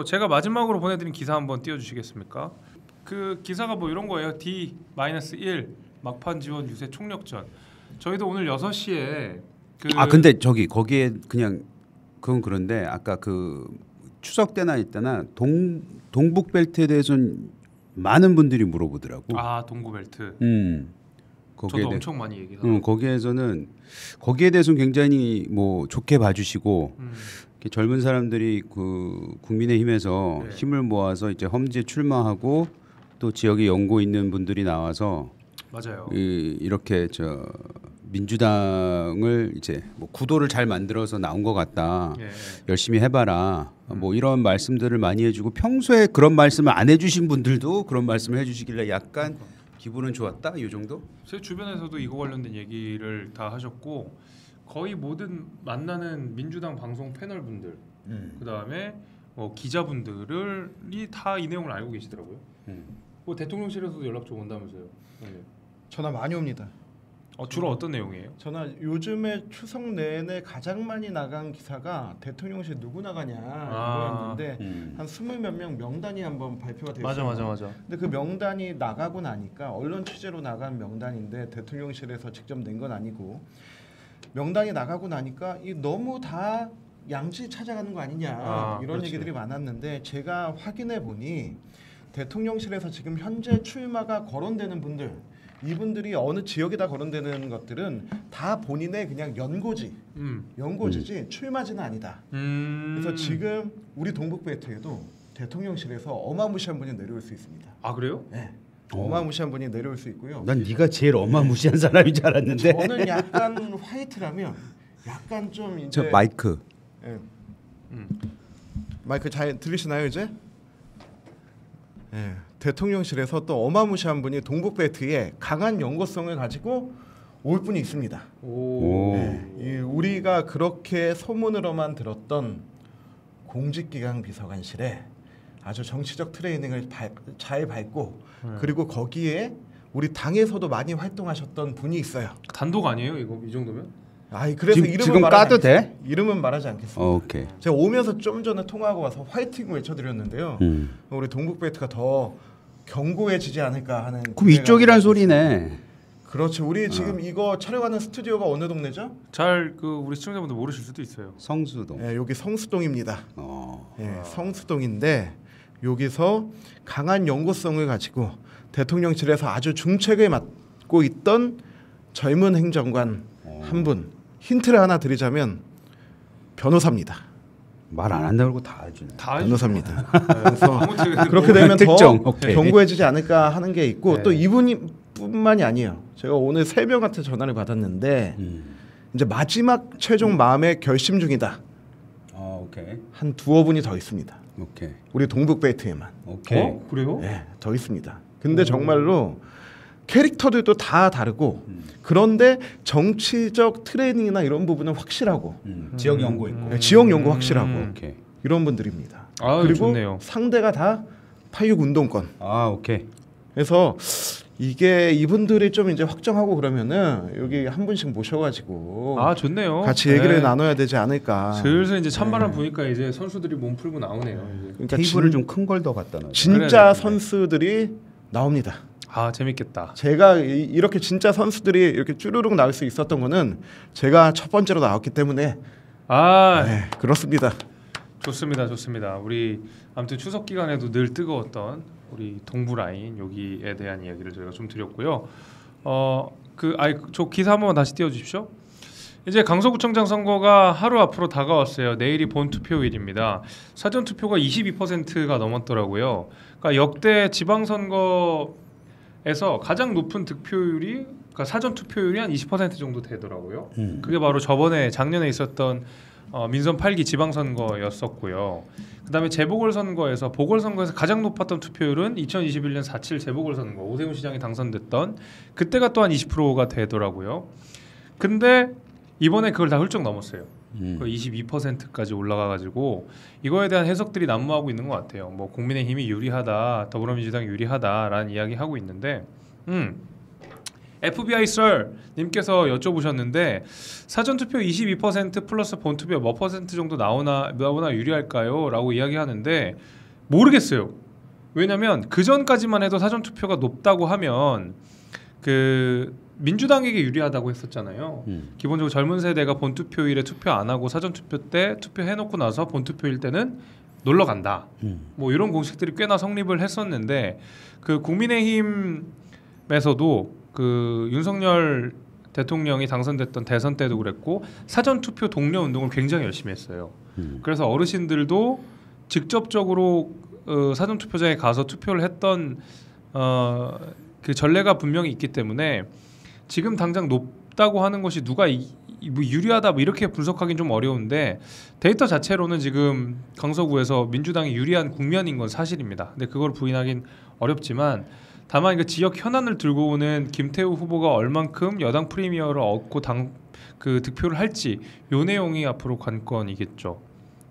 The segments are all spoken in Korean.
제가 마지막으로 보내드린 기사 한번 띄워주시겠습니까? 그 기사가 뭐 이런 거예요. D-1 막판 지원 유세 총력전. 저희도 오늘 6시에 근데 거기에 그냥 그건 그런데 아까 그 추석 때나 이때나 동북 벨트에 대해서는 많은 분들이 물어보더라고. 동구 벨트. 거기에 저도 엄청 많이 얘기하고. 거기에 대해서는 굉장히 뭐 좋게 봐주시고 젊은 사람들이 그 국민의힘에서 네. 힘을 모아서 이제 험지에 출마하고 또 지역에 연고 있는 분들이 나와서 맞아요. 이렇게 민주당을 이제 뭐 구도를 잘 만들어서 나온 것 같다. 예. 열심히 해봐라. 뭐 이런 말씀들을 많이 해주고 평소에 그런 말씀을 안 해주신 분들도 그런 말씀을 해주시길래 약간 기분은 좋았다. 이 정도? 제 주변에서도 이거 관련된 얘기를 다 하셨고 거의 모든 만나는 민주당 방송 패널 분들 그 다음에 기자분들이 다 이 내용을 알고 계시더라고요. 뭐 대통령실에서도 연락 좀 온다면서요. 네. 전화 많이 옵니다. 주로 어떤 내용이에요? 전화 요즘에 추석 내내 가장 많이 나간 기사가 대통령실 누구 나가냐 이거였는데 한 20몇 명 명단이 한번 발표가 됐어요. 맞아. 근데 그 명단이 나가고 나니까 언론 취재로 나간 명단인데 대통령실에서 직접 낸 건 아니고 명단이 나가고 나니까 너무 다 양지 찾아가는 거 아니냐 이런 그렇지. 얘기들이 많았는데 제가 확인해 보니 대통령실에서 지금 현재 출마가 거론되는 분들 이분들이 어느 지역에다 거론되는 것들은 다 본인의 그냥 연고지지 출마지는 아니다. 그래서 지금 우리 동북벨트에도 대통령실에서 어마무시한 분이 내려올 수 있습니다. 아 그래요? 네. 어마무시한 분이 내려올 수 있고요. 난 네가 제일 어마무시한 사람인 줄 알았는데. 저는 약간 화이트라면 약간 좀 이제 저 마이크. 네. 마이크 잘 들리시나요 이제? 네. 대통령실에서 또 어마무시한 분이 동북벨트에 강한 연고성을 가지고 올 분이 있습니다. 네. 우리가 그렇게 소문으로만 들었던 공직기강 비서관실에 아주 정치적 트레이닝을 잘 밟고 그리고 거기에 우리 당에서도 많이 활동하셨던 분이 있어요. 단독 아니에요 이 정도면? 그래서 지금 까도 돼? 이름은 말하지 않겠습니다. 오케이. 제가 오면서 좀 전에 통화하고 와서 화이팅 외쳐드렸는데요. 우리 동북벨트가 더 견고해지지 않을까 하는. 그럼 이쪽이란 소리네. 그렇죠. 우리 지금 이거 촬영하는 스튜디오가 어느 동네죠? 우리 시청자분들 모르실 수도 있어요. 성수동. 네, 여기 성수동입니다. 네, 성수동인데 여기서 강한 연고성을 가지고 대통령실에서 아주 중책을 맡고 있던 젊은 행정관 한 분 힌트를 하나 드리자면 변호사입니다. 말 안 한다고 다 해주네. 변호사입니다. 그래서 그렇게 되면 특정. 더 견고해지지 않을까 하는 게 있고 또 이분이 뿐만이 아니에요. 제가 오늘 3명한테 전화를 받았는데 이제 마지막 최종 마음의 결심 중이다. 오케이. 한 두어 분이 더 있습니다. 오케이. 우리 동북벨트에만. 오케이. 그래요? 네, 더 있습니다. 근데 정말로 캐릭터들도 다 다르고 그런데 정치적 트레이닝이나 이런 부분은 확실하고 지역 연고 있고. 네, 지역 연구 확실하고 오케이. 이런 분들입니다. 그리고 좋네요. 상대가 다 8.6 운동권. 오케이. 그래서 이게 이분들이 좀 이제 확정하고 그러면은 여기 한 분씩 모셔가지고 좋네요. 같이 얘기를 나눠야 되지 않을까. 슬슬 이제 찬바람 부니까 이제 선수들이 몸 풀고 나오네요. 그러니까 테이블을 좀 큰 걸 더 갖다 놔. 진짜 선수들이 나옵니다. 재밌겠다. 제가 이렇게 진짜 선수들이 이렇게 쭈루룩 나올 수 있었던 거는 제가 첫 번째로 나왔기 때문에 네, 그렇습니다. 좋습니다. 우리 아무튼 추석 기간에도 늘 뜨거웠던 우리 동부 라인 여기에 대한 이야기를 저희가 좀 드렸고요. 저 기사 한번 다시 띄워주십시오. 이제 강서구청장 선거가 하루 앞으로 다가왔어요. 내일이 본 투표일입니다. 사전 투표가 22%가 넘었더라고요. 그러니까 역대 지방선거에서 가장 높은 득표율이 그러니까 사전 투표율이 한 20% 정도 되더라고요. 그게 바로 작년에 있었던 민선 8기 지방선거였었고요. 그다음에 재보궐선거에서 보궐선거에서 가장 높았던 투표율은 2021년 4.7 재보궐선거 오세훈 시장이 당선됐던 그때가 또한 20%가 되더라고요. 근데 이번에 그걸 다 훌쩍 넘었어요. 22%까지 올라가가지고 이거에 대한 해석들이 난무하고 있는 것 같아요. 뭐 국민의힘이 유리하다, 더불어민주당이 유리하다라는 이야기 하고 있는데 FBI 썰 님께서 여쭤보셨는데 사전투표 22% 플러스 본투표 몇 퍼센트 정도 나오나 유리할까요? 라고 이야기하는데 모르겠어요. 왜냐면 그 전까지만 해도 사전투표가 높다고 하면 그 민주당에게 유리하다고 했었잖아요. 기본적으로 젊은 세대가 본투표일에 투표 안 하고 사전투표 때 투표해놓고 나서 본투표일 때는 놀러 간다. 뭐 이런 공식들이 꽤나 성립을 했었는데 그 국민의힘에서도 그 윤석열 대통령이 당선됐던 대선 때도 그랬고 사전투표 독려 운동을 굉장히 열심히 했어요. 그래서 어르신들도 직접적으로 사전투표장에 가서 투표를 했던 그 전례가 분명히 있기 때문에 지금 당장 높다고 하는 것이 누가 뭐 유리하다 뭐 이렇게 분석하기는 좀 어려운데 데이터 자체로는 지금 강서구에서 민주당이 유리한 국면인 건 사실입니다. 근데 그걸 부인하긴 어렵지만 다만 그 지역 현안을 들고 오는 김태우 후보가 얼만큼 여당 프리미어를 얻고 그 득표를 할지 요 내용이 앞으로 관건이겠죠.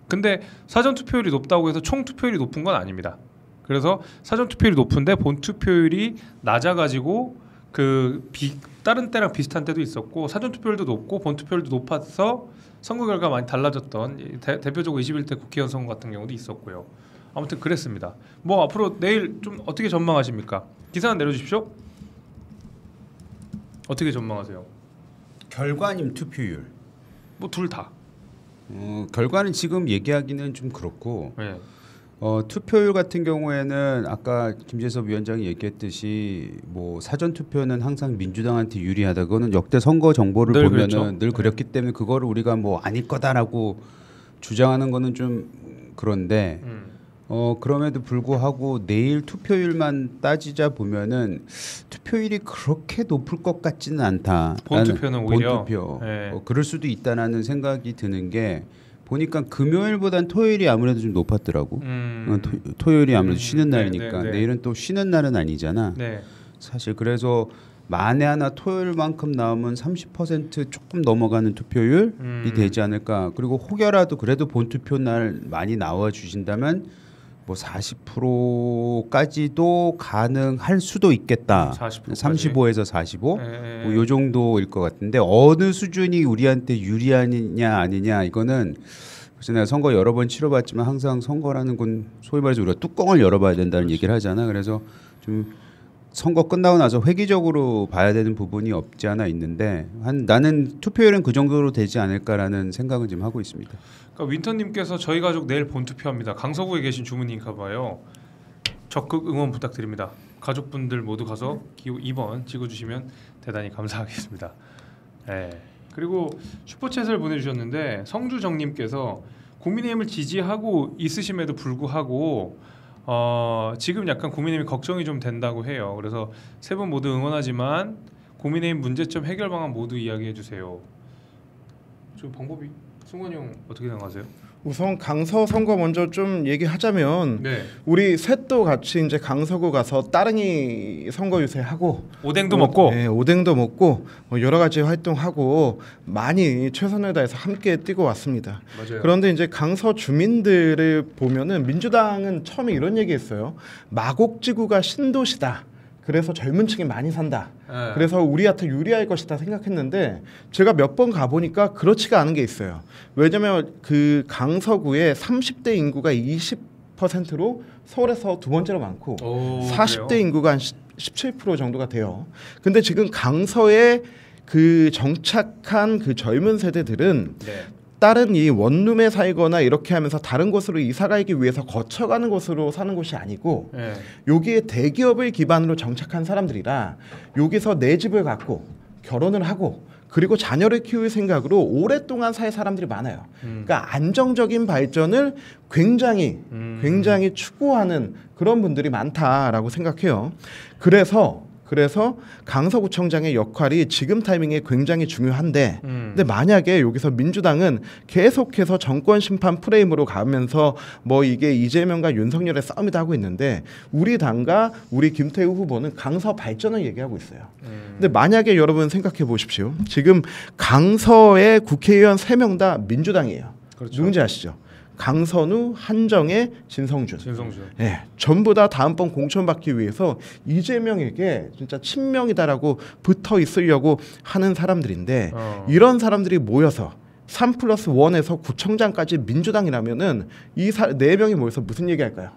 근데 사전 투표율이 높다고 해서 총 투표율이 높은 건 아닙니다. 그래서 사전 투표율이 높은데 본 투표율이 낮아가지고 다른 때랑 비슷한 때도 있었고 사전 투표율도 높고 본 투표율도 높아서 선거 결과 많이 달라졌던 대표적으로 21대 국회의원 선거 같은 경우도 있었고요. 아무튼 그랬습니다. 뭐 앞으로 내일 좀 어떻게 전망하십니까? 기사 내려주십시오. 어떻게 전망하세요? 결과 아니면 투표율? 뭐 둘 다. 결과는 지금 얘기하기는 좀 그렇고 네. 투표율 같은 경우에는 아까 김재섭 위원장이 얘기했듯이 뭐 사전 투표는 항상 민주당한테 유리하다. 그거는 역대 선거 정보를 늘 보면은 그렇죠. 늘 그랬기 때문에 그거를 우리가 뭐 아닐 거다라고 주장하는 거는 좀 그런데 그럼에도 불구하고 내일 투표율만 따지자 보면은 투표율이 그렇게 높을 것 같지는 않다. 본투표는 오히려 본투표. 네. 그럴 수도 있다라는 생각이 드는 게 보니까 금요일보단 토요일이 아무래도 좀 높았더라고. 토요일이 아무래도 쉬는 날이니까 네. 내일은 또 쉬는 날은 아니잖아. 네. 사실 그래서 만에 하나 토요일만큼 나오면 30% 조금 넘어가는 투표율이 되지 않을까. 그리고 혹여라도 그래도 본투표 날 많이 나와 주신다면 뭐 40%까지도 가능할 수도 있겠다. 35에서 45, 네. 뭐 요 정도일 것 같은데 어느 수준이 우리한테 유리하느냐 아니냐 이거는 그래서 내가 선거 여러 번 치러봤지만 항상 선거라는 건 소위 말해서 우리가 뚜껑을 열어봐야 된다는 그렇지. 얘기를 하잖아. 그래서 좀 선거 끝나고 나서 획기적으로 봐야 되는 부분이 없지 않아 있는데 나는 투표율은 그 정도로 되지 않을까라는 생각은 좀 하고 있습니다. 그러니까 윈터님께서 저희 가족 내일 본투표합니다. 강서구에 계신 주문인가 봐요. 적극 응원 부탁드립니다. 가족분들 모두 가서 기호 2번 찍어주시면 대단히 감사하겠습니다. 네. 그리고 슈퍼챗을 보내주셨는데 성주정님께서 국민의힘을 지지하고 있으심에도 불구하고 지금 약간 국민의힘이 걱정이 좀 된다고 해요. 그래서 세 분 모두 응원하지만 국민의힘 문제점 해결 방안 모두 이야기해 주세요. 저 방법이 승관이 형 어떻게 생각하세요? 우선 강서 선거 먼저 좀 얘기하자면 네. 우리 셋도 같이 이제 강서구 가서 따릉이 선거 유세하고 오뎅도 먹고 네, 오뎅도 먹고 여러 가지 활동하고 많이 최선을 다해서 함께 뛰고 왔습니다. 맞아요. 그런데 이제 강서 주민들을 보면은 민주당은 처음에 이런 얘기했어요. 마곡지구가 신도시다. 그래서 젊은 층이 많이 산다. 네. 그래서 우리한테 유리할 것이다 생각했는데 제가 몇 번 가보니까 그렇지가 않은 게 있어요. 왜냐하면 그 강서구에 30대 인구가 20%로 서울에서 두 번째로 많고 40대 그래요? 인구가 한 17% 정도가 돼요. 근데 지금 강서에 그 정착한 그 젊은 세대들은 네. 다른 이 원룸에 살거나 이렇게 하면서 다른 곳으로 이사 가기 위해서 거쳐가는 곳으로 사는 곳이 아니고 네. 여기에 대기업을 기반으로 정착한 사람들이라 여기서 내 집을 갖고 결혼을 하고 그리고 자녀를 키울 생각으로 오랫동안 살 사람들이 많아요. 그러니까 안정적인 발전을 굉장히 추구하는 그런 분들이 많다라고 생각해요. 그래서 강서구청장의 역할이 지금 타이밍에 굉장히 중요한데 근데 만약에 여기서 민주당은 계속해서 정권 심판 프레임으로 가면서 뭐 이게 이재명과 윤석열의 싸움이다 하고 있는데 우리 당과 우리 김태우 후보는 강서 발전을 얘기하고 있어요. 근데 만약에 여러분 생각해 보십시오. 지금 강서의 국회의원 3명 다 민주당이에요. 그렇죠. 누군지 아시죠? 강선우, 한정혜, 진성준. 예, 전부 다 다음번 공천받기 위해서 이재명에게 진짜 친명이다라고 붙어 있으려고 하는 사람들인데 이런 사람들이 모여서 3+1에서 구청장까지 민주당이라면은 이 네 명이 모여서 무슨 얘기할까요?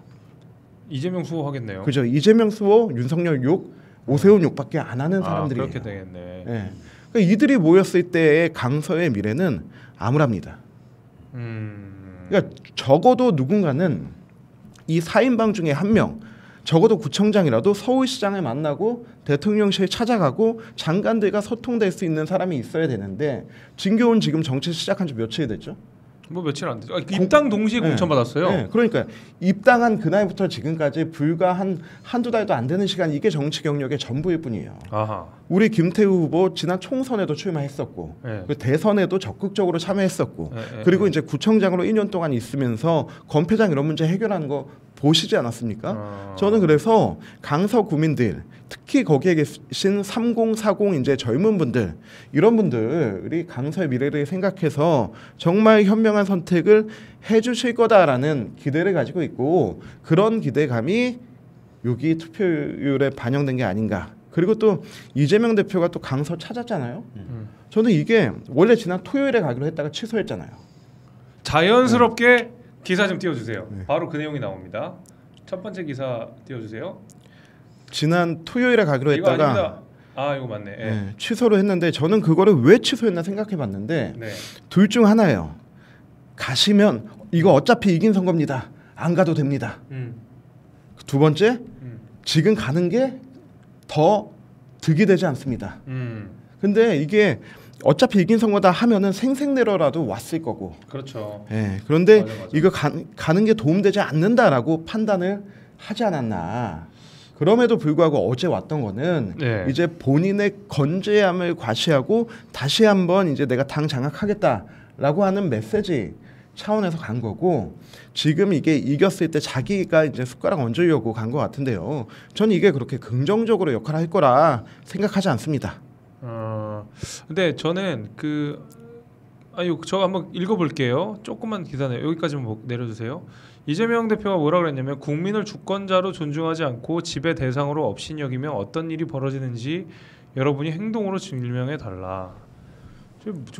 이재명 수호 하겠네요. 그죠? 이재명 수호, 윤석열 욕, 오세훈 욕밖에 안 하는 사람들이에요. 그렇게 되겠네. 예. 그러니까 이들이 모였을 때의 강서의 미래는 암울합니다. 그러니까 적어도 누군가는 이 4인방 중에 한 명, 적어도 구청장이라도 서울시장을 만나고 대통령실 찾아가고 장관들과 소통될 수 있는 사람이 있어야 되는데 진교훈 지금 정치 시작한 지 며칠 됐죠? 뭐 며칠 안 됐죠. 입당 동시에 공천 받았어요. 네, 그러니까 입당한 그날부터 지금까지 불과 한두 달도 안 되는 시간 이게 정치 경력의 전부일 뿐이에요. 아하. 우리 김태우 후보 지난 총선에도 출마했었고 그 대선에도 적극적으로 참여했었고 그리고 이제 구청장으로 2년 동안 있으면서 건폐장 이런 문제 해결하는 거 보시지 않았습니까? 저는 그래서 강서 구민들 특히 거기에 계신 3040 이제 젊은 분들 이런 분들이 강서의 미래를 생각해서 정말 현명한 선택을 해주실 거다라는 기대를 가지고 있고 그런 기대감이 여기 투표율에 반영된 게 아닌가. 그리고 또 이재명 대표가 또 강서 찾았잖아요. 저는 이게 원래 지난 토요일에 가기로 했다가 취소했잖아요. 자연스럽게 기사 좀 띄워주세요. 바로 그 내용이 나옵니다. 첫 번째 기사 띄워주세요. 지난 토요일에 가기로 했다가 아닙니다. 이거 맞네. 네, 취소를 했는데 저는 그거를 왜 취소했나 생각해봤는데 둘 중 하나예요. 가시면 이거 어차피 이긴 선거입니다. 안 가도 됩니다. 두 번째 지금 가는 게 더 득이 되지 않습니다. 근데 이게 어차피 이긴 선거다 하면은 생색내려라도 왔을 거고. 그렇죠. 예, 그런데 맞아. 이거 가는 게 도움되지 않는다라고 판단을 하지 않았나. 그럼에도 불구하고 어제 왔던 거는 이제 본인의 건재함을 과시하고 다시 한번 이제 내가 당 장악하겠다라고 하는 메시지 차원에서 간 거고 지금 이게 이겼을 때 자기가 이제 숟가락 얹으려고 간 것 같은데요. 저는 이게 그렇게 긍정적으로 역할을 할 거라 생각하지 않습니다. 근데 저는 저 한번 읽어볼게요. 조금만 기사네요. 여기까지만 내려주세요. 이재명 대표가 뭐라 그랬냐면 국민을 주권자로 존중하지 않고 지배 대상으로 없인 여기면 어떤 일이 벌어지는지 여러분이 행동으로 증명해 달라.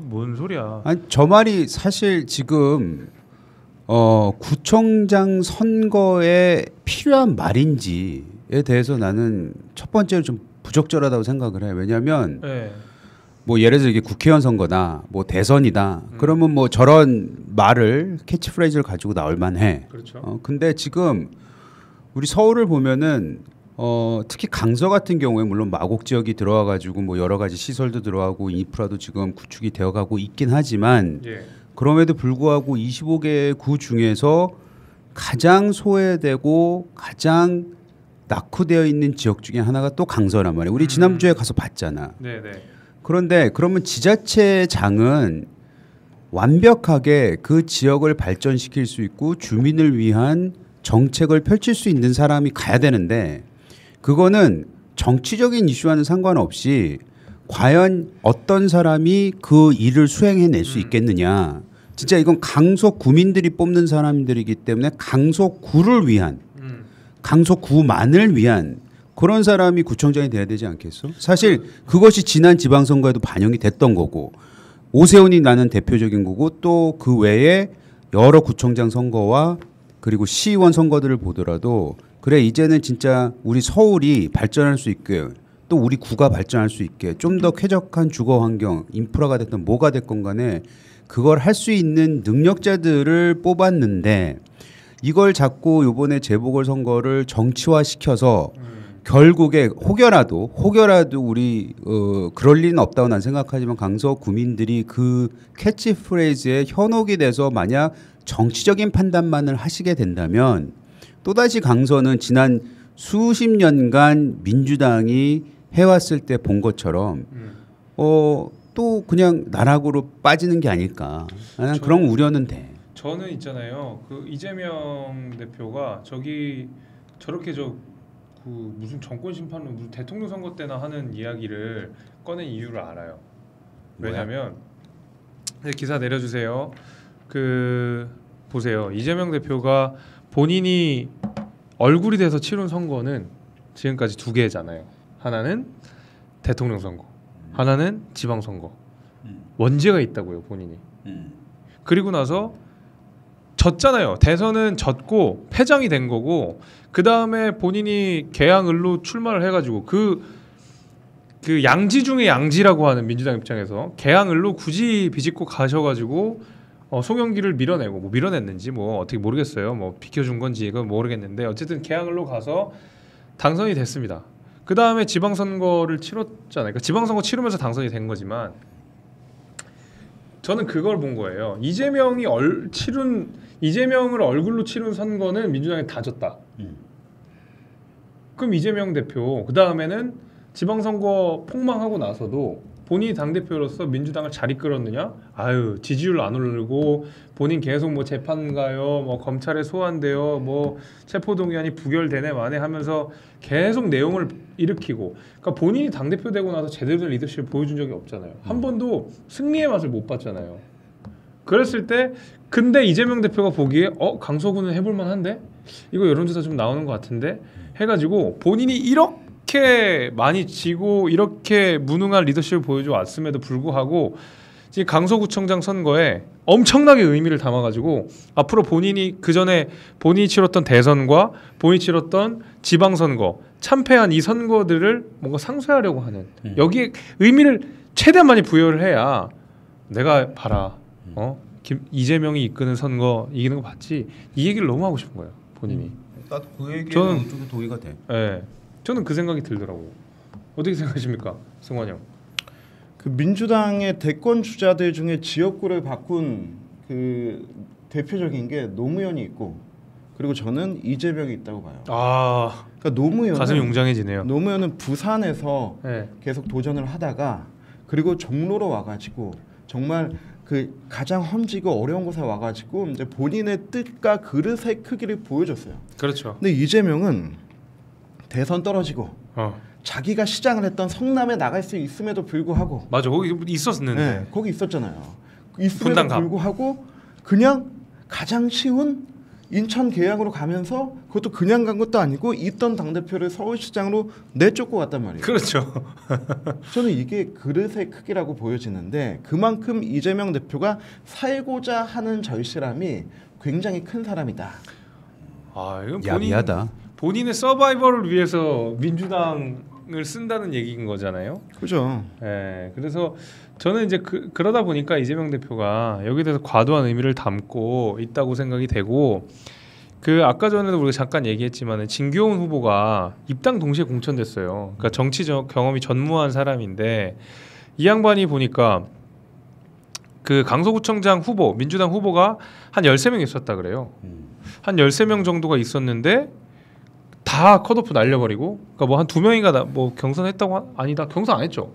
뭔 소리야? 아니 저 말이 사실 지금 구청장 선거에 필요한 말인지에 대해서 나는 첫 번째로 좀 부적절하다고 생각을 해요. 왜냐하면 뭐 예를 들어 이게 국회의원 선거다, 뭐 대선이다. 그러면 뭐 저런 말을 캐치프레이즈를 가지고 나올 만해. 그렇죠. 근데 지금 우리 서울을 보면은 특히 강서 같은 경우에 물론 마곡 지역이 들어와 가지고 뭐 여러 가지 시설도 들어가고 인프라도 지금 구축이 되어가고 있긴 하지만 그럼에도 불구하고 25개 구 중에서 가장 소외되고 가장 낙후되어 있는 지역 중에 하나가 또 강서란 말이에요. 우리 지난주에 가서 봤잖아. 그런데 그러면 지자체장은 완벽하게 그 지역을 발전시킬 수 있고 주민을 위한 정책을 펼칠 수 있는 사람이 가야 되는데 그거는 정치적인 이슈와는 상관없이 과연 어떤 사람이 그 일을 수행해낼 수 있겠느냐. 진짜 이건 강서 구민들이 뽑는 사람들이기 때문에 강서구를 위한 강서구만을 위한 그런 사람이 구청장이 돼야 되지 않겠어? 사실 그것이 지난 지방선거에도 반영이 됐던 거고 오세훈이 나는 대표적인 거고 또 그 외에 여러 구청장 선거와 그리고 시의원 선거들을 보더라도 그래 이제는 진짜 우리 서울이 발전할 수 있게 또 우리 구가 발전할 수 있게 좀 더 쾌적한 주거 환경 인프라가 됐든 뭐가 됐건 간에 그걸 할 수 있는 능력자들을 뽑았는데 이걸 자꾸 이번에 재보궐선거를 정치화시켜서 결국에 혹여라도 우리 그럴 리는 없다고 난 생각하지만 강서 구민들이 그 캐치프레이즈에 현혹이 돼서 만약 정치적인 판단만을 하시게 된다면 또다시 강서는 지난 수십 년간 민주당이 해왔을 때 본 것처럼 또 그냥 나락으로 빠지는 게 아닐까 나는 그런 우려는 돼. 저는 있잖아요. 그 이재명 대표가 저렇게 무슨 정권 심판로 무슨 대통령 선거 때나 하는 이야기를 꺼낸 이유를 알아요. 왜냐하면 기사 내려주세요. 그 보세요. 이재명 대표가 본인이 얼굴이 돼서 치른 선거는 지금까지 2개잖아요. 하나는 대통령 선거, 하나는 지방 선거. 원죄가 있다고요, 본인이. 그리고 나서 졌잖아요. 대선은 졌고 패장이 된 거고 그 다음에 본인이 개항을로 출마를 해가지고 그 양지 중에 양지라고 하는 민주당 입장에서 개항을로 굳이 비집고 가셔가지고 송영길을 밀어내고 뭐 밀어냈는지 뭐 어떻게 모르겠어요. 뭐 비켜준 건지 이건 모르겠는데 어쨌든 개항을로 가서 당선이 됐습니다. 그 다음에 지방선거를 치렀잖아요. 그러니까 지방선거 치르면서 당선이 된 거지만 저는 그걸 본 거예요. 이재명을 얼굴로 치른 선거는 민주당이 다 졌다. 그럼 이재명 대표 그 다음에는 지방선거 폭망하고 나서도 본인이 당대표로서 민주당을 잘 이끌었느냐? 아유 지지율 안 오르고 본인 계속 뭐 재판 가요, 뭐 검찰에 소환돼요, 뭐 체포동의안이 부결되네 마네 하면서 계속 내용을 일으키고, 그러니까 본인이 당대표 되고 나서 제대로 된 리더십을 보여준 적이 없잖아요. 한 번도 승리의 맛을 못 봤잖아요. 그랬을 때 근데 이재명 대표가 보기에 강서구는 해볼 만한데? 이거 여론조사 좀 나오는 것 같은데? 해가지고 본인이 이렇게 많이 지고 이렇게 무능한 리더십을 보여줘 왔음에도 불구하고 지금 강서구청장 선거에 엄청나게 의미를 담아가지고 앞으로 본인이 그 전에 본인이 치렀던 대선과 본인이 치렀던 지방선거 참패한 이 선거들을 뭔가 상쇄하려고 하는 여기에 의미를 최대한 많이 부여를 해야 내가 봐라 이재명이 이끄는 선거 이기는 거 봤지 이 얘기를 너무 하고 싶은 거예요 본인이. 나도 그 얘기에 저는 어느 정도 동의가 돼. 네, 저는 그 생각이 들더라고요. 어떻게 생각하십니까, 승환 형? 그 민주당의 대권 주자들 중에 지역구를 바꾼 그 대표적인 게 노무현이 있고 그리고 저는 이재명이 있다고 봐요. 아, 그러니까 노무현은 가슴이 웅장해지네요. 노무현은 부산에서 네. 계속 도전을 하다가 그리고 종로로 와가지고 정말 그 가장 험지고 어려운 곳에 와가지고 이제 본인의 뜻과 그릇의 크기를 보여줬어요. 그렇죠. 근데 이재명은 대선 떨어지고 자기가 시장을 했던 성남에 나갈 수 있음에도 불구하고 맞아, 거기 있었는데. 네, 거기 있었잖아요. 있음에도 분당갑. 불구하고 그냥 가장 쉬운 인천 계양으로 가면서 그것도 그냥 간 것도 아니고 있던 당대표를 서울시장으로 내쫓고 갔단 말이에요. 그렇죠. 저는 이게 그릇의 크기라고 보여지는데 그만큼 이재명 대표가 살고자 하는 절실함이 굉장히 큰 사람이다. 아, 이건 야비하다. 본인의 서바이벌을 위해서 민주당을 쓴다는 얘기인 거잖아요. 그죠? 예. 그래서 저는 이제 그러다 보니까 이재명 대표가 여기에 대해서 과도한 의미를 담고 있다고 생각이 되고, 그 아까 전에도 우리가 잠깐 얘기했지만 진교훈 후보가 입당 동시에 공천됐어요. 그러니까 정치적 경험이 전무한 사람인데 이 양반이 보니까 그 강서구청장 후보, 민주당 후보가 한 13명 있었다 그래요. 한 13명 정도가 있었는데 다 컷오프 날려버리고, 그러니까 뭐 한 2명인가 뭐 경선했다고 아니다, 경선 안 했죠.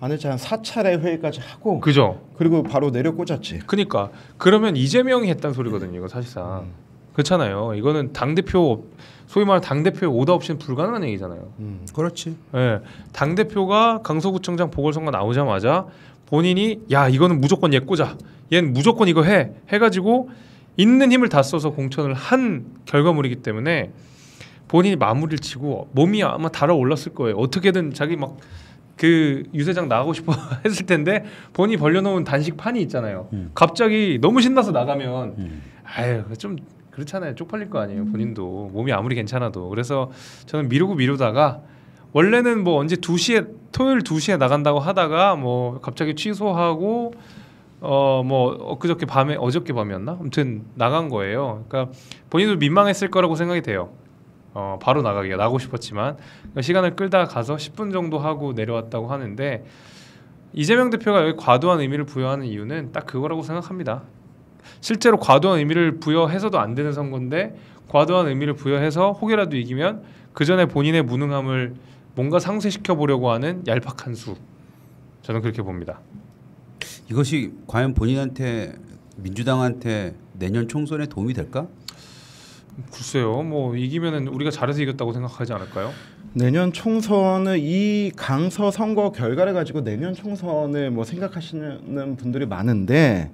안 했지, 한 4차례 회의까지 하고 그죠. 그리고 바로 내려 꽂았지. 그러니까 그러면 이재명이 했다는 소리거든요. 이거 사실상 그렇잖아요. 이거는 당 대표, 소위 말하는 당 대표의 오더 없이는 불가능한 얘기잖아요. 그렇지. 예, 당 대표가 강서구청장 보궐선거 나오자마자 본인이 야 이거는 무조건 얘 꽂아, 얘는 무조건 이거 해가지고 있는 힘을 다 써서 공천을 한 결과물이기 때문에 본인이 마무리를 치고 몸이 아마 달아올랐을 거예요. 어떻게든 자기 막 그 유세장 나가고 싶어 했을 텐데 본인이 벌려놓은 단식판이 있잖아요. 갑자기 너무 신나서 나가면 아유 좀 그렇잖아요. 쪽팔릴 거 아니에요. 본인도 몸이 아무리 괜찮아도. 그래서 저는 미루다가 원래는 뭐 언제 2시에 토요일 2시에 나간다고 하다가 뭐 갑자기 취소하고 뭐 엊그저께 밤에 어저께 밤이었나? 아무튼 나간 거예요. 그러니까 본인도 민망했을 거라고 생각이 돼요. 바로 나가고 싶었지만 시간을 끌다가 가서 10분 정도 하고 내려왔다고 하는데, 이재명 대표가 여기 과도한 의미를 부여하는 이유는 딱 그거라고 생각합니다. 실제로 과도한 의미를 부여해서도 안 되는 선거인데 과도한 의미를 부여해서 혹여라도 이기면 그 전에 본인의 무능함을 뭔가 상쇄시켜 보려고 하는 얄팍한 수. 저는 그렇게 봅니다. 이것이 과연 본인한테, 민주당한테 내년 총선에 도움이 될까? 글쎄요. 뭐 이기면은 우리가 잘해서 이겼다고 생각하지 않을까요? 내년 총선을 이 강서 선거 결과를 가지고 내년 총선을 뭐 생각하시는 분들이 많은데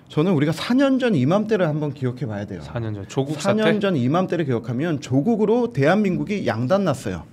저는 우리가 4년 전 이맘때를 한번 기억해 봐야 돼요. 4년 전 조국 사태. 4년 전 이맘때를 기억하면 조국으로 대한민국이 양단 났어요.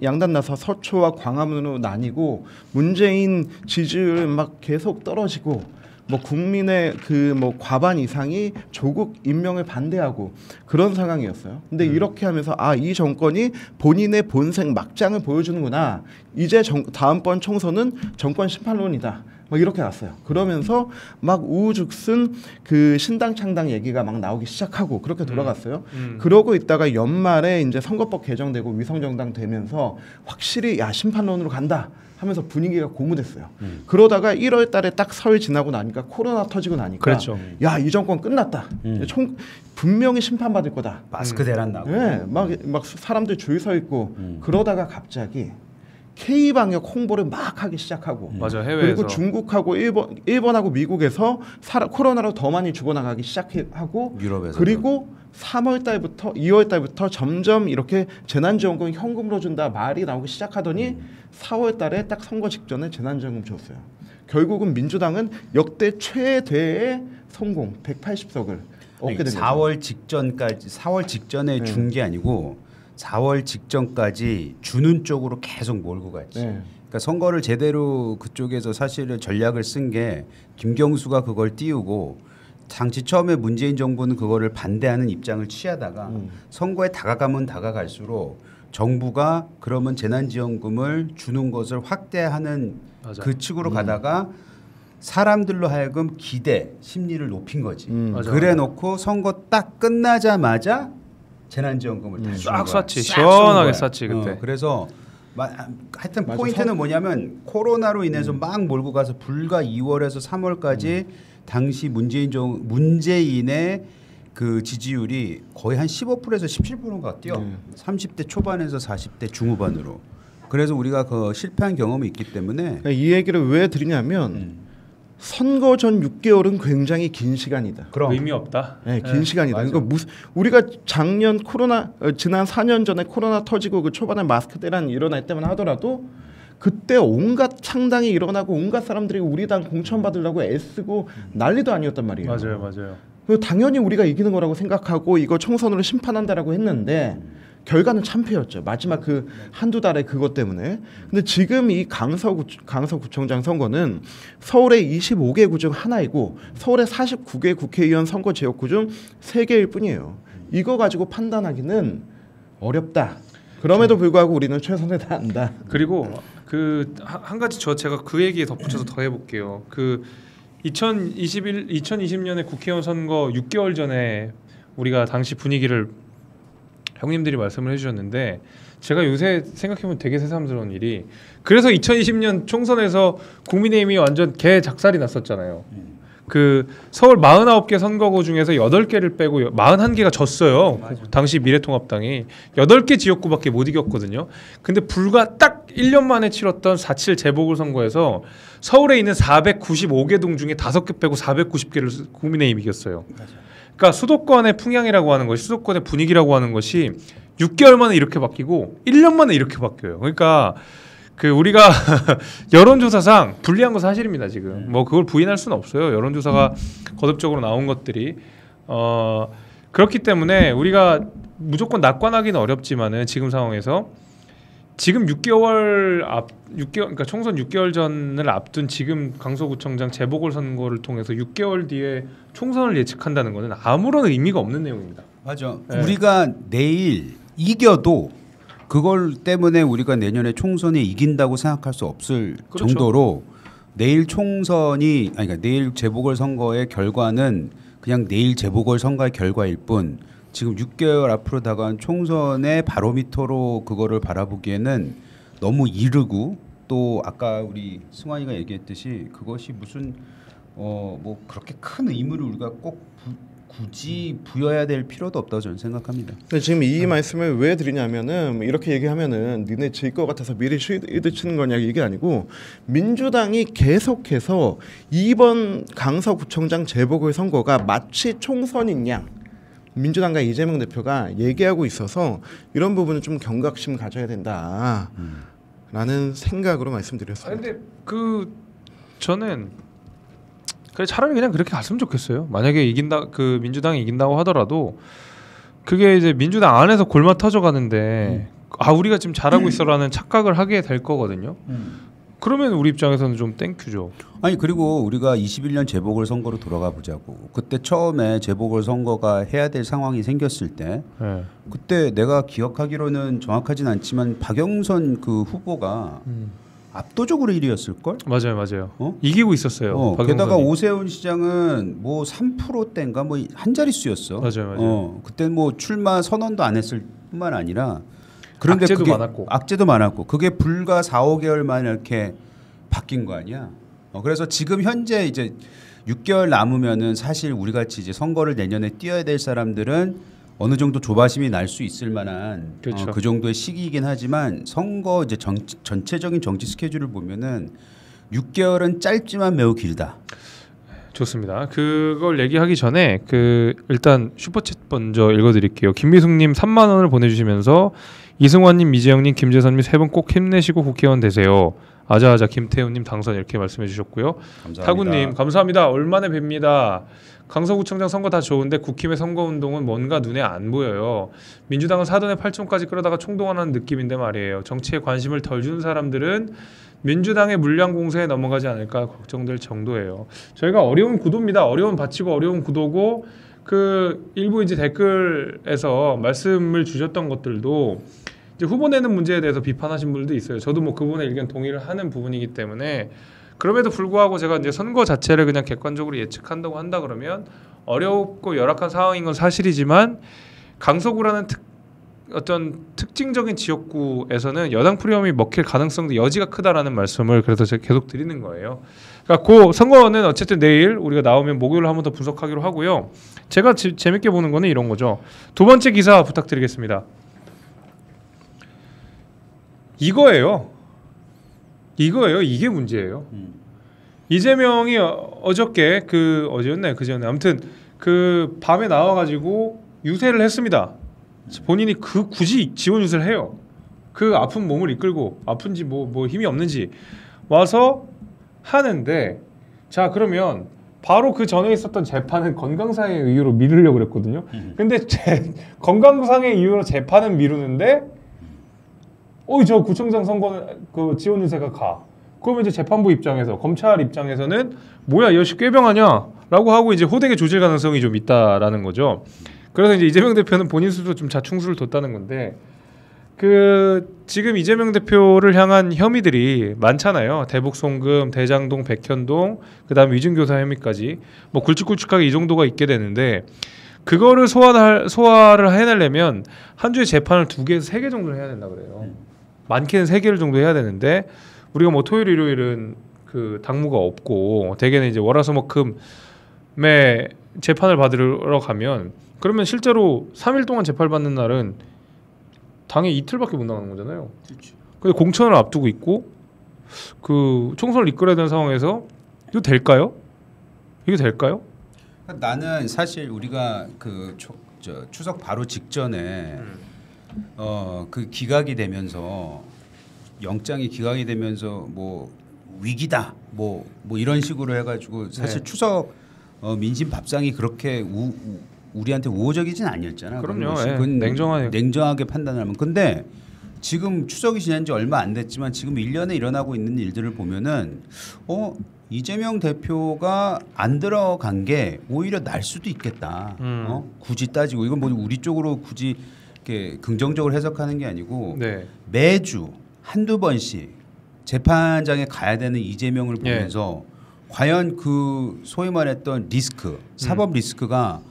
양단 나서 서초와 광화문으로 나뉘고 문재인 지지율 막 계속 떨어지고 뭐 국민의 그 뭐 과반 이상이 조국 임명을 반대하고 그런 상황이었어요. 근데 이렇게 하면서 아, 이 정권이 본인의 본색 막장을 보여주는구나. 이제 다음번 총선은 정권 심판론이다. 막 이렇게 났어요. 그러면서 막 우후죽순 그 신당 창당 얘기가 막 나오기 시작하고 그렇게 돌아갔어요. 그러고 있다가 연말에 이제 선거법 개정되고 위성정당 되면서 확실히 야, 심판론으로 간다 하면서 분위기가 고무됐어요. 그러다가 1월 달에 딱 설 지나고 나니까 코로나 터지고 나니까 그렇죠. 야, 이 정권 끝났다. 분명히 심판받을 거다. 마스크 대란 나고. 네, 막 사람들 줄 서 있고 그러다가 갑자기 K-방역 홍보를 막 하기 시작하고 맞아, 해외에서. 그리고 중국하고 일본하고 미국에서 코로나로 더 많이 죽어나가기 시작하고 유럽에서 그리고 3월 달부터 2월 달부터 점점 이렇게 재난지원금 현금으로 준다 말이 나오기 시작하더니 4월 달에 딱 선거 직전에 재난지원금 줬어요. 결국은 민주당은 역대 최대의 성공 180석을 얻게 된 거죠. 4월 직전까지 4월 직전에 준 게 아니고 4월 직전까지 주는 쪽으로 계속 몰고 갔지. 네. 그러니까 선거를 제대로 그쪽에서 사실은 전략을 쓴 게 김경수가 그걸 띄우고 당시 처음에 문재인 정부는 그거를 반대하는 입장을 취하다가 선거에 다가가면 다가갈수록 정부가 그러면 재난지원금을 주는 것을 확대하는 맞아. 그 측으로 가다가 사람들로 하여금 기대 심리를 높인 거지. 맞아. 그래 놓고 선거 딱 끝나자마자 재난지원금을 다 싹 준 거야. 쐈지. 싹 시원하게 쏜 거야. 쐈지 그때. 그래서 하여튼 맞아. 포인트는 뭐냐면 코로나로 인해서 막 몰고 가서 불과 2월에서 3월까지 당시 문재인의 그 지지율이 거의 한 15%에서 17%가 뛰어. 30대 초반에서 40대 중후반으로. 그래서 우리가 그 실패한 경험이 있기 때문에 그러니까 이 얘기를 왜 드리냐면 선거 전 6개월은 굉장히 긴 시간이다. 그럼 의미 없다. 네, 긴 시간이다. 맞아. 그러니까 우리가 작년 지난 4년 전에 코로나 터지고 그 초반에 마스크 대란 일어날 때만 하더라도 그때 온갖 창당이 일어나고 온갖 사람들이 우리 당 공천받으려고 애쓰고 난리도 아니었단 말이에요. 맞아요, 맞아요. 당연히 우리가 이기는 거라고 생각하고 이거 총선으로 심판한다라고 했는데 결과는 참패였죠. 마지막 그 한두 달의 그것 때문에. 근데 지금 이 강서구청장 선거는 서울의 25개 구 중 하나이고 서울의 49개 국회의원 선거 지역구 중 3개일 뿐이에요. 이거 가지고 판단하기는 어렵다. 그럼에도 불구하고 우리는 최선을 다한다. 그리고 그 한 가지 제가 그 얘기에 덧붙여서 더 해볼게요. 그 2020년에 국회의원 선거 6개월 전에 우리가 당시 분위기를 형님들이 말씀을 해주셨는데 제가 요새 생각해보면 되게 새삼스러운 일이 그래서 2020년 총선에서 국민의힘이 완전 개 작살이 났었잖아요. 그 서울 49개 선거구 중에서 8개를 빼고 41개가 졌어요. 맞아. 당시 미래통합당이 8개 지역구밖에 못 이겼거든요. 근데 불과 딱 1년 만에 치렀던 4.7 재보궐선거에서 서울에 있는 495개 동 중에 5개 빼고 490개를 국민의힘이 이겼어요. 맞아. 그러니까 수도권의 풍향이라고 하는 것이 수도권의 분위기라고 하는 것이 6개월 만에 이렇게 바뀌고 1년 만에 이렇게 바뀌어요. 그러니까 그 우리가 여론조사상 불리한 거 사실입니다. 지금 뭐 그걸 부인할 수는 없어요. 여론조사가 거듭적으로 나온 것들이 그렇기 때문에 우리가 무조건 낙관하기는 어렵지만은 지금 상황에서 지금 6개월 그러니까 총선 6개월 전을 앞둔 지금 강서구청장 재보궐선거를 통해서 6개월 뒤에 총선을 예측한다는 것은 아무런 의미가 없는 내용입니다. 맞아. 네. 우리가 내일 이겨도 그걸 때문에 우리가 내년에 총선에 이긴다고 생각할 수 없을 그렇죠. 정도로 내일 총선이 그러니까 내일 재보궐선거의 결과는 그냥 내일 재보궐선거의 결과일 뿐 지금 6개월 앞으로 다가온 총선의 바로미터로 그거를 바라보기에는 너무 이르고 또 아까 우리 승환이가 얘기했듯이 그것이 무슨 뭐 그렇게 큰 의무를 우리가 꼭 굳이 부여해야 될 필요도 없다고 저는 생각합니다. 근데 지금 이 말씀을 왜 드리냐면은 이렇게 얘기하면은 니네 질 것 같아서 미리 쉴드치는 거냐 이게 아니고 민주당이 계속해서 이번 강서구청장 재보궐선거가 마치 총선인 양 민주당과 이재명 대표가 얘기하고 있어서 이런 부분은 좀 경각심 가져야 된다라는 생각으로 말씀드렸습니다. 근데 저는 그래 차라리 그냥 그렇게 갔으면 좋겠어요. 만약에 이긴다 그 민주당이 이긴다고 하더라도 그게 이제 민주당 안에서 골마 터져 가는데 우리가 지금 잘하고 있어라는 착각을 하게 될 거거든요. 그러면 우리 입장에서는 좀 땡큐죠. 아니 그리고 우리가 21년 재보궐선거로 돌아가 보자고. 그때 처음에 재보궐선거가 해야 될 상황이 생겼을 때 네. 그때 내가 기억하기로는 정확하진 않지만 박영선 그 후보가 압도적으로 1위였을 걸? 맞아요. 이기고 있었어요. 게다가 오세훈 시장은 뭐 3%대인가 뭐 한 자릿수였어. 맞아요. 그때 뭐 출마 선언도 안 했을 뿐만 아니라 그런데 악재도 많았고 그게 불과 4-5개월 만에 이렇게 바뀐 거 아니야. 그래서 지금 현재 이제 6개월 남으면은 사실 우리 같이 이제 선거를 내년에 뛰어야 될 사람들은 어느 정도 조바심이 날 수 있을 만한 그렇죠. 그 정도의 시기이긴 하지만 선거 이제 전체적인 정치 스케줄을 보면은 6개월은 짧지만 매우 길다. 좋습니다. 그걸 얘기하기 전에 일단 슈퍼챗 먼저 읽어드릴게요. 김미숙님 3만 원을 보내주시면서 이승환님, 이재영님, 김재선님 세 분 꼭 힘내시고 국회의원 되세요. 아자아자 김태훈님 당선 이렇게 말씀해주셨고요. 감사합니다. 타구님 감사합니다. 얼마나 뵙니다. 강서구청장 선거 다 좋은데 국힘의 선거운동은 뭔가 눈에 안 보여요. 민주당은 사돈의 8촌까지 끌어다가 총동원하는 느낌인데 말이에요. 정치에 관심을 덜 주는 사람들은 민주당의 물량 공세에 넘어가지 않을까 걱정될 정도예요. 저희가 어려운 구도입니다. 어려운 바치고 어려운 구도고 일부 이제 댓글에서 말씀을 주셨던 것들도 이제 후보 내는 문제에 대해서 비판하신 분들도 있어요. 저도 뭐 그분의 의견 동의를 하는 부분이기 때문에 그럼에도 불구하고 제가 이제 선거 자체를 그냥 객관적으로 예측한다고 한다 그러면 어렵고 열악한 상황인 건 사실이지만 강서구라는 어떤 특징적인 지역구에서는 여당 프리엄이 먹힐 가능성도 여지가 크다라는 말씀을 그래서 제가 계속 드리는 거예요. 그러니까 그 선거는 어쨌든 내일 우리가 나오면 목요일 한 번 더 분석하기로 하고요. 제가 재밌게 보는 거는 이런 거죠. 두 번째 기사 부탁드리겠습니다. 이거예요. 이게 문제예요. 이재명이 어저께 어제였나요? 그전에 아무튼 밤에 나와가지고 유세를 했습니다. 본인이 굳이 지원 유세를 해요. 아픈 몸을 이끌고 아픈지 뭐 힘이 없는지 와서 하는데 자 그러면 바로 그 전에 있었던 재판은 건강상의 이유로 미루려고 그랬거든요. 근데 건강상의 이유로 재판은 미루는데 저 구청장 선거는 지원 유세가 가. 그러면 이제 재판부 입장에서 검찰 입장에서는 뭐야 이 여시 꾀병하냐라고 하고 이제 호되게 조질 가능성이 좀 있다라는 거죠. 그래서 이제 이재명 대표는 본인 스스로 좀 자충수를 뒀다는 건데 지금 이재명 대표를 향한 혐의들이 많잖아요. 대북 송금, 대장동, 백현동, 그다음 위증교사 혐의까지 뭐 굵직굵직하게 이 정도가 있게 되는데 그거를 소화를 해내려면 한 주에 재판을 2개에서 3개 정도를 해야 된다 그래요. 많게는 3개를 정도 해야 되는데 우리가 뭐 토요일, 일요일은 당무가 없고 대개는 이제 월화수목금에 재판을 받으러 가면 그러면 실제로 3일 동안 재판받는 날은 당에 이틀밖에 못 나가는 거잖아요. 근데 공천을 앞두고 있고 총선을 이끌어야 되는 상황에서 이거 될까요? 이게 될까요? 나는 사실 우리가 추석 바로 직전에 기각이 되면서 영장이 기각이 되면서 뭐 위기다 뭐 이런 식으로 해가지고 사실 추석 민심 밥상이 그렇게 우리한테 우호적이진 아니었잖아. 그럼요. 냉정하게 판단하면. 근데 지금 추석이 지난 지 얼마 안 됐지만 지금 1년에 일어나고 있는 일들을 보면은 이재명 대표가 안 들어간 게 오히려 날 수도 있겠다. 굳이 따지고 이건 뭐 우리 쪽으로 굳이 이렇게 긍정적으로 해석하는 게 아니고 매주 한두 번씩 재판장에 가야 되는 이재명을 보면서 과연 소위 말했던 리스크, 사법 리스크가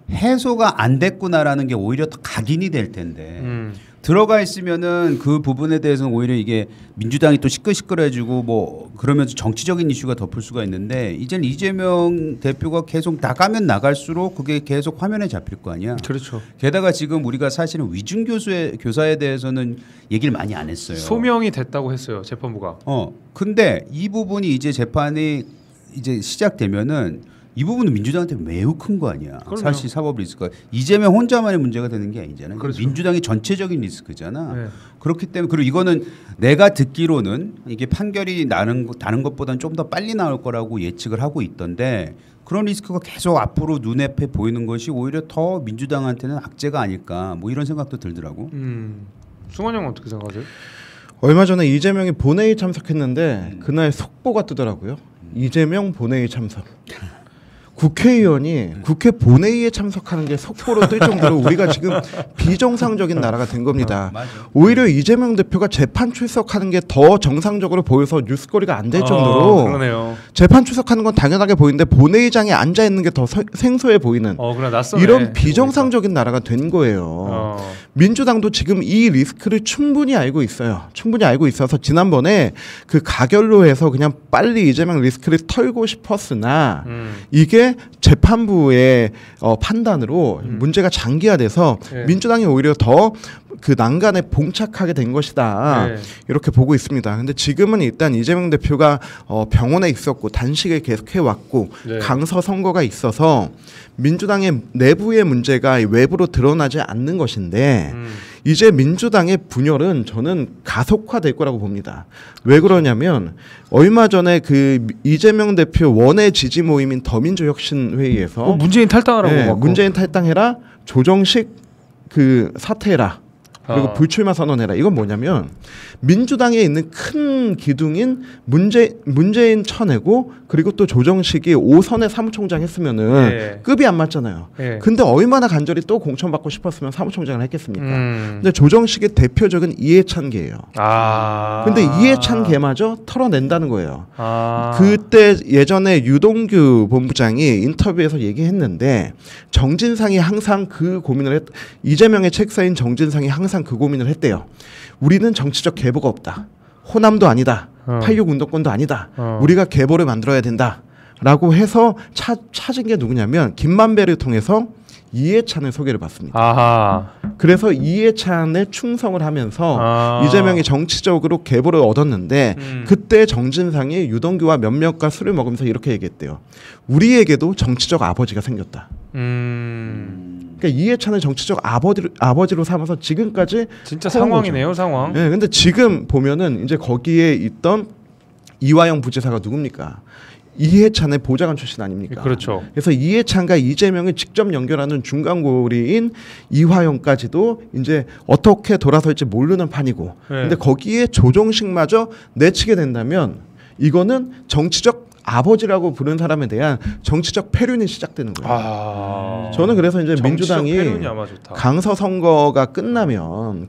해소가 안 됐구나라는 게 오히려 더 각인이 될 텐데 들어가 있으면은 그 부분에 대해서는 오히려 이게 민주당이 또 시끌시끌해지고 뭐 그러면서 정치적인 이슈가 덮을 수가 있는데 이제는 이재명 대표가 계속 나가면 나갈수록 그게 계속 화면에 잡힐 거 아니야. 그렇죠. 게다가 지금 우리가 사실은 위증 교사에 대해서는 얘기를 많이 안 했어요. 소명이 됐다고 했어요 재판부가. 근데 이 부분이 이제 재판이 이제 시작되면은 이 부분은 민주당한테 매우 큰 거 아니야. 그럼요. 사실 사법 리스크가 이재명 혼자만의 문제가 되는 게 아니잖아요. 그렇죠. 민주당의 전체적인 리스크잖아. 네. 그렇기 때문에 그리고 이거는 내가 듣기로는 이게 판결이 나는 것보다는 좀 더 빨리 나올 거라고 예측을 하고 있던데 그런 리스크가 계속 앞으로 눈앞에 보이는 것이 오히려 더 민주당한테는 악재가 아닐까 뭐 이런 생각도 들더라고. 승환이 형 어떻게 생각하세요? 얼마 전에 이재명이 본회의 참석했는데 그날 속보가 뜨더라고요. 이재명 본회의 참석. 국회의원이 국회 본회의에 참석하는 게 속보로 뜰 정도로 우리가 지금 비정상적인 나라가 된 겁니다. 맞아. 오히려 이재명 대표가 재판 출석하는 게 더 정상적으로 보여서 뉴스거리가 안 될 정도로 그러네요. 재판 출석하는 건 당연하게 보이는데 본회의장에 앉아 있는 게 더 생소해 보이는 그래 낯서네. 이런 비정상적인 나라가 된 거예요. 민주당도 지금 이 리스크를 충분히 알고 있어요. 충분히 알고 있어서 지난번에 그 가결로 해서 그냥 빨리 이재명 리스크를 털고 싶었으나 이게 재판부의 판단으로 문제가 장기화돼서 네. 민주당이 오히려 더 그 난간에 봉착하게 된 것이다. 네. 이렇게 보고 있습니다. 근데 지금은 일단 이재명 대표가 병원에 있었고 단식을 계속해 왔고 네. 강서 선거가 있어서 민주당의 내부의 문제가 외부로 드러나지 않는 것인데 이제 민주당의 분열은 저는 가속화될 거라고 봅니다. 왜 그러냐면 얼마 전에 그 이재명 대표 원외 지지 모임인 더민주혁신회의에서 문재인 탈당하라고. 네, 막 문재인 탈당해라, 조정식 그 사퇴해라, 그리고 불출마 선언해라. 이건 뭐냐면 민주당에 있는 큰 기둥인 문재인 쳐내고 그리고 또 조정식이 5선의 사무총장 했으면은 네. 급이 안 맞잖아요. 네. 근데 얼마나 간절히 또 공천받고 싶었으면 사무총장을 했겠습니까? 음. 근데 조정식의 대표적인 이해찬계예요. 근데 이해찬 계마저 털어낸다는 거예요. 그때 예전에 유동규 본부장이 인터뷰에서 얘기했는데 정진상이 항상 그 고민을 이재명의 책사인 정진상이 항상 그 고민을 했대요. 우리는 정치적 계보가 없다. 호남도 아니다. 86 운동권도 아니다. 우리가 계보를 만들어야 된다라고 해서 찾은 게 누구냐면 김만배를 통해서 이해찬을 소개를 받습니다. 아하. 그래서 이해찬에 충성을 하면서 이재명이 정치적으로 계보를 얻었는데 그때 정진상이 유동규와 몇몇과 술을 먹으면서 이렇게 얘기했대요. 우리에게도 정치적 아버지가 생겼다. 그러니까 이해찬을 정치적 아버지로 삼아서 지금까지 진짜 커온 상황이네요, 상황. 네, 근데 지금 보면은 이제 거기에 있던 이화영 부지사가 누굽니까? 이해찬의 보좌관 출신 아닙니까? 그렇죠. 그래서 이해찬과 이재명을 직접 연결하는 중간고리인 이화영까지도 이제 어떻게 돌아설지 모르는 판이고, 네. 근데 거기에 조정식마저 내치게 된다면 이거는 정치적 아버지라고 부르는 사람에 대한 정치적 패륜이 시작되는 거예요. 저는 그래서 이제 민주당이 패륜이 아마 좋다. 강서 선거가 끝나면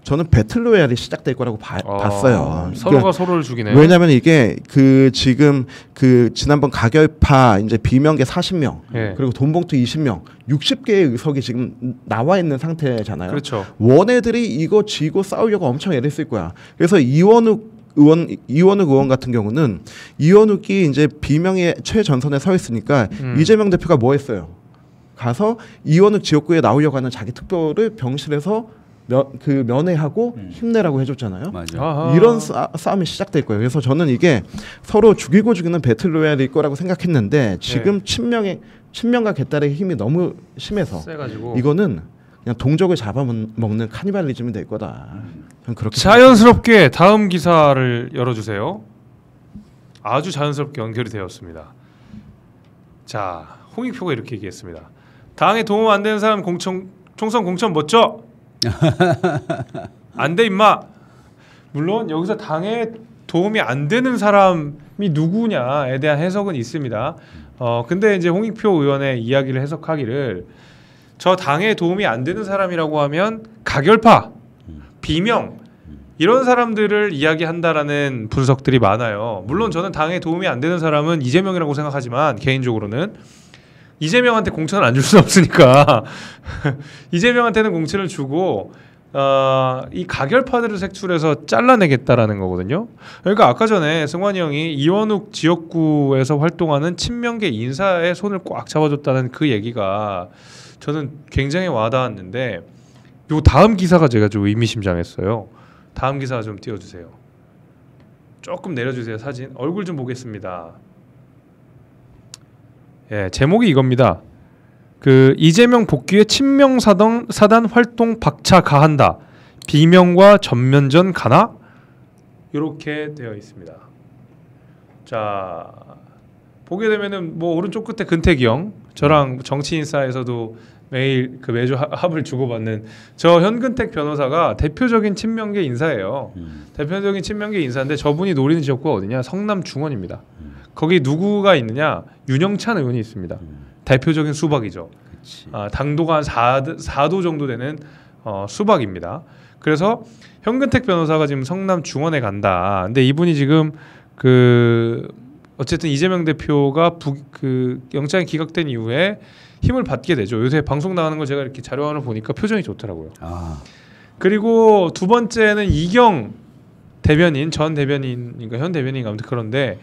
저는 배틀로얄이 시작될 거라고 봤어요. 서로가 그러니까 서로를 죽이네. 왜냐하면 이게 그 지금 그 지난번 가결파 이제 비명계 40명 예. 그리고 돈봉투 20명 60개의 의석이 지금 나와 있는 상태잖아요. 그렇죠. 원애들이 이거 쥐고 싸우려고 엄청 애를 쓸 거야. 그래서 이원욱 의원 같은 경우는 이원욱이 이제 비명의 최전선에 서 있으니까 이재명 대표가 뭐 했어요? 가서 이원욱 지역구에 나오려고 하는 자기 특보를 병실에서 면회하고 힘내라고 해줬잖아요. 맞아. 아하. 이런 싸움이 시작될 거예요. 그래서 저는 이게 서로 죽이고 죽이는 배틀로얄일 거라고 생각했는데 지금 친명과 개딸의 힘이 너무 심해서 세가지고. 이거는 그냥 동족을 잡아먹는 카니발리즘이 될 거다. 저는 그렇게 자연스럽게 다음 기사를 열어주세요. 아주 자연스럽게 연결이 되었습니다. 자, 홍익표가 이렇게 얘기했습니다. 당에 도움 안 되는 사람 총선 공천 멋져. 안 돼 임마. 물론 여기서 당에 도움이 안 되는 사람이 누구냐에 대한 해석은 있습니다. 근데 이제 홍익표 의원의 이야기를 해석하기를 저 당에 도움이 안 되는 사람이라고 하면 가결파, 비명 이런 사람들을 이야기한다라는 분석들이 많아요. 물론 저는 당에 도움이 안 되는 사람은 이재명이라고 생각하지만 개인적으로는 이재명한테 공천을 안 줄 수 없으니까 이재명한테는 공천을 주고 이 가결파들을 색출해서 잘라내겠다라는 거거든요. 그러니까 아까 전에 승환이 형이 이원욱 지역구에서 활동하는 친명계 인사의 손을 꽉 잡아줬다는 그 얘기가 저는 굉장히 와닿았는데 요 다음 기사가 제가 좀 의미심장했어요. 다음 기사 좀 띄워주세요. 조금 내려주세요. 사진 얼굴 좀 보겠습니다. 예, 제목이 이겁니다. 그 이재명 복귀에 친명 사단 활동 박차 가한다. 비명과 전면전 가나? 이렇게 되어 있습니다. 자, 보게 되면은 뭐 오른쪽 끝에 근태기 형, 저랑 정치인사에서도 매일 그 매주 합을 주고받는 저 현근택 변호사가 대표적인 친명계 인사예요. 대표적인 친명계 인사인데 저분이 노리는 지역구가 어디냐? 성남 중원입니다. 거기 누구가 있느냐? 윤영찬 의원이 있습니다. 대표적인 수박이죠. 당도가 한 4도 정도 되는 수박입니다. 그래서 현근택 변호사가 지금 성남 중원에 간다. 근데 이분이 지금 그 어쨌든 이재명 대표가 그 영장이 기각된 이후에 힘을 받게 되죠. 요새 방송 나가는 거 제가 이렇게 자료화를 보니까 표정이 좋더라고요. 그리고 두 번째는 이경 대변인, 전 대변인인가 현 대변인인가 아무튼 그런데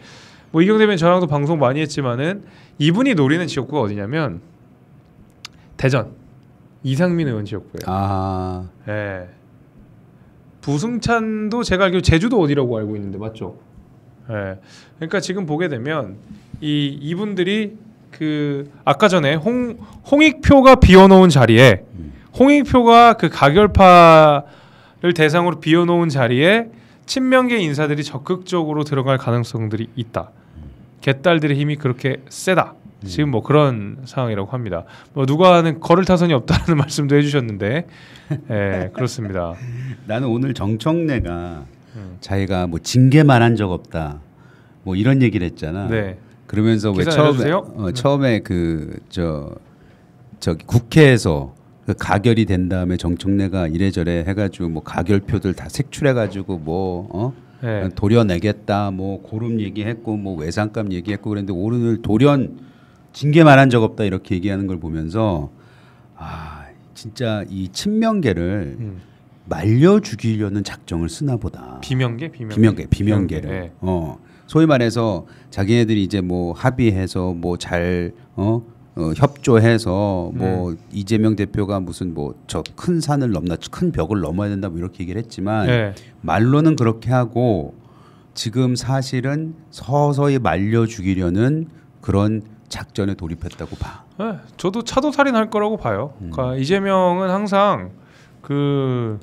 뭐 이경 대변인 저랑도 방송 많이 했지만은 이분이 노리는 지역구가 어디냐면 대전 이상민 의원 지역구예요. 예. 부승찬도 제가 알기로 제주도 어디라고 알고 있는데 맞죠? 예. 그러니까 지금 보게 되면 이분들이 그 아까 전에 홍익표가 비워놓은 자리에 홍익표가 그 가결파를 대상으로 비워놓은 자리에 친명계 인사들이 적극적으로 들어갈 가능성들이 있다. 개딸들의 힘이 그렇게 세다. 지금 뭐 그런 상황이라고 합니다. 뭐 누가는 걸을 타선이 없다는 말씀도 해주셨는데, 예, 그렇습니다. 나는 오늘 정청래가 자기가 뭐 징계만 한 적 없다, 뭐 이런 얘기를 했잖아. 네. 그러면서 왜 처음에 그 저기 국회에서 그 가결이 된 다음에 정청래가 이래저래 해가지고 뭐 가결표들 다 색출해가지고 뭐 네. 도려내겠다, 뭐 고름 얘기했고 뭐 외상값 얘기했고 그랬는데 오늘 돌연 징계만 한 적 없다 이렇게 얘기하는 걸 보면서 진짜 이 친명계를 말려 죽이려는 작정을 쓰나 보다. 비명계를. 네. 소위 말해서 자기네들이 이제 뭐 합의해서 뭐 잘 협조해서 뭐 이재명 대표가 무슨 뭐 저 큰 산을 넘나 큰 벽을 넘어야 된다 뭐 이렇게 얘기를 했지만 네. 말로는 그렇게 하고 지금 사실은 서서히 말려 죽이려는 그런 작전에 돌입했다고 봐. 네, 저도 차도 살인할 거라고 봐요. 그러니까 이재명은 항상 그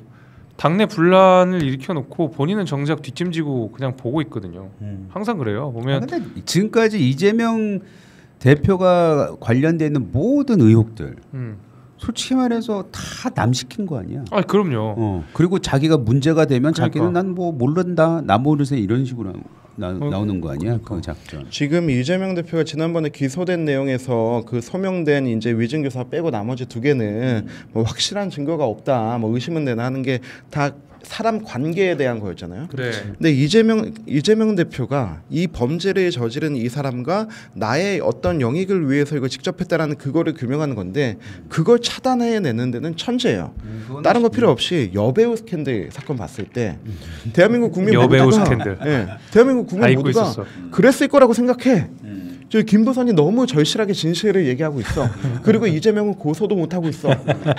당내 분란을 일으켜놓고 본인은 정작 뒷짐지고 그냥 보고 있거든요. 항상 그래요. 보면 근데 지금까지 이재명 대표가 관련돼 있는 모든 의혹들 솔직히 말해서 다 남 시킨 거 아니야? 그럼요. 그리고 자기가 문제가 되면 그러니까. 자기는 난 뭐 모른다, 나 모르세 이런 식으로 나오는 거 아니야? 그 작전. 지금 이재명 대표가 지난번에 기소된 내용에서 그 소명된 이제 위증교사 빼고 나머지 두 개는 뭐 확실한 증거가 없다, 뭐 의심은 되나 하는 게 다 사람 관계에 대한 거였잖아요. 네. 근데 이재명 대표가 이 범죄를 저지른 이 사람과 나의 어떤 영익을 위해서 이걸 직접 했다라는 그거를 규명하는 건데 그걸 차단해내는 데는 천재예요. 다른 거 필요 없이 여배우 스캔들 사건 봤을 때 대한민국 국민 여배우 모두가 스캔들. 대한민국 국민 모두가 있었어. 그랬을 거라고 생각해. 저 김부선이 너무 절실하게 진실을 얘기하고 있어. 그리고 이재명은 고소도 못 하고 있어.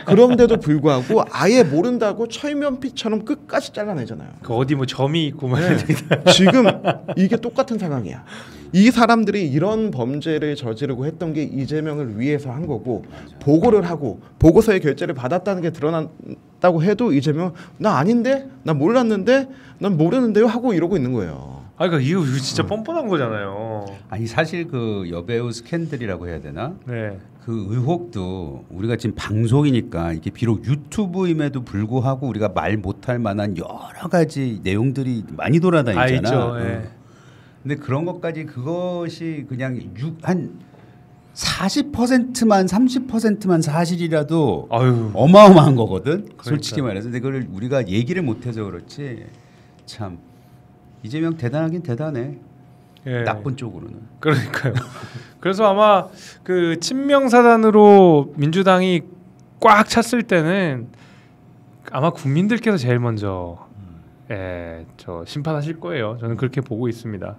그런데도 불구하고 아예 모른다고 철면피처럼 끝까지 잘라내잖아요. 그 어디 뭐 점이 있고 막 지금 이게 똑같은 상황이야. 이 사람들이 이런 범죄를 저지르고 했던 게 이재명을 위해서 한 거고 보고를 하고 보고서의 결재를 받았다는 게 드러났다고 해도 이재명 나 아닌데? 나 몰랐는데? 난 모르는데요? 하고 이러고 있는 거예요. 그러니까 이거 진짜 뻔뻔한 거잖아요. 아니 사실 그 여배우 스캔들이라고 해야 되나? 네. 그 의혹도 우리가 지금 방송이니까 이게 비록 유튜브임에도 불구하고 우리가 말 못할 만한 여러 가지 내용들이 많이 돌아다니잖아. 있죠. 네. 근데 그런 것까지 그것이 그냥 한 40%만 30%만 사실이라도 어마어마한 거거든. 솔직히 말해서. 근데 그걸 우리가 얘기를 못해서 그렇지. 참 이재명 대단하긴 대단해. 예. 나쁜 쪽으로는. 그러니까요. 그래서 아마 그 친명 사단으로 민주당이 꽉 찼을 때는 아마 국민들께서 제일 먼저 저 심판하실 거예요. 저는 그렇게 보고 있습니다.